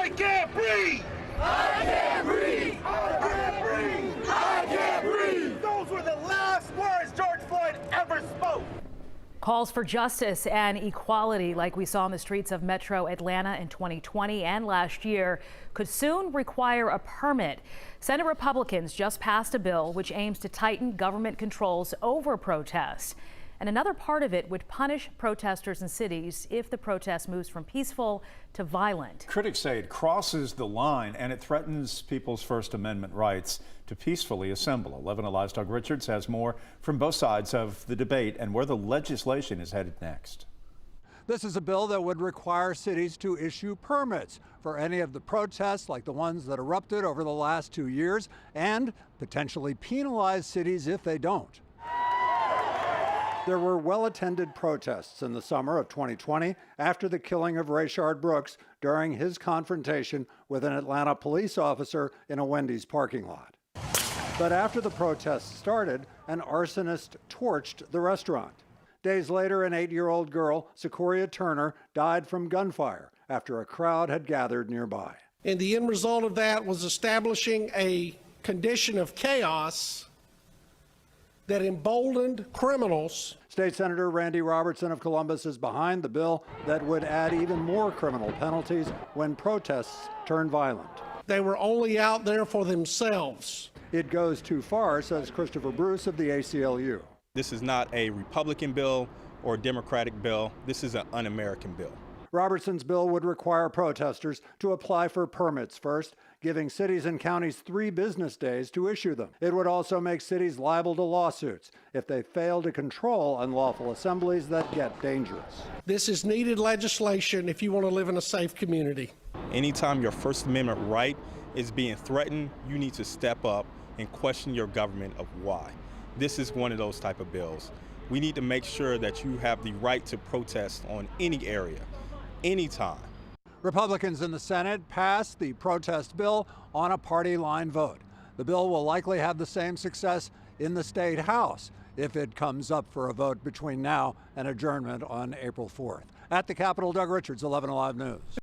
I can't breathe! I can't breathe! I can't breathe! I can't breathe! Those were the last words George Floyd ever spoke. Calls for justice and equality, like we saw in the streets of Metro Atlanta in 2020 and last year, could soon require a permit. Senate Republicans just passed a bill which aims to tighten government controls over protests. And another part of it would punish protesters in cities if the protest moves from peaceful to violent. Critics say it crosses the line and it threatens people's First Amendment rights to peacefully assemble. 11 Alive's Doug Richards has more from both sides of the debate and where the legislation is headed next. This is a bill that would require cities to issue permits for any of the protests like the ones that erupted over the last 2 years and potentially penalize cities if they don't. There were well-attended protests in the summer of 2020 after the killing of Rayshard Brooks during his confrontation with an Atlanta police officer in a Wendy's parking lot. But after the protests started, an arsonist torched the restaurant. Days later, an 8-year-old girl, Sequoia Turner, died from gunfire after a crowd had gathered nearby. And the end result of that was establishing a condition of chaos that emboldened criminals. State Senator Randy Robertson of Columbus is behind the bill that would add even more criminal penalties when protests turn violent. They were only out there for themselves. It goes too far, says Christopher Bruce of the ACLU. This is not a Republican bill or a Democratic bill. This is an un-American bill. Robertson's bill would require protesters to apply for permits first, giving cities and counties 3 business days to issue them. It would also make cities liable to lawsuits if they fail to control unlawful assemblies that get dangerous. This is needed legislation if you want to live in a safe community. Anytime your First Amendment right is being threatened, you need to step up and question your government of why. This is one of those type of bills. We need to make sure that you have the right to protest on any area, anytime. Republicans in the Senate passed the protest bill on a party line vote. The bill will likely have the same success in the state House if it comes up for a vote between now and adjournment on April 4th. At the Capitol, Doug Richards, 11 Alive News.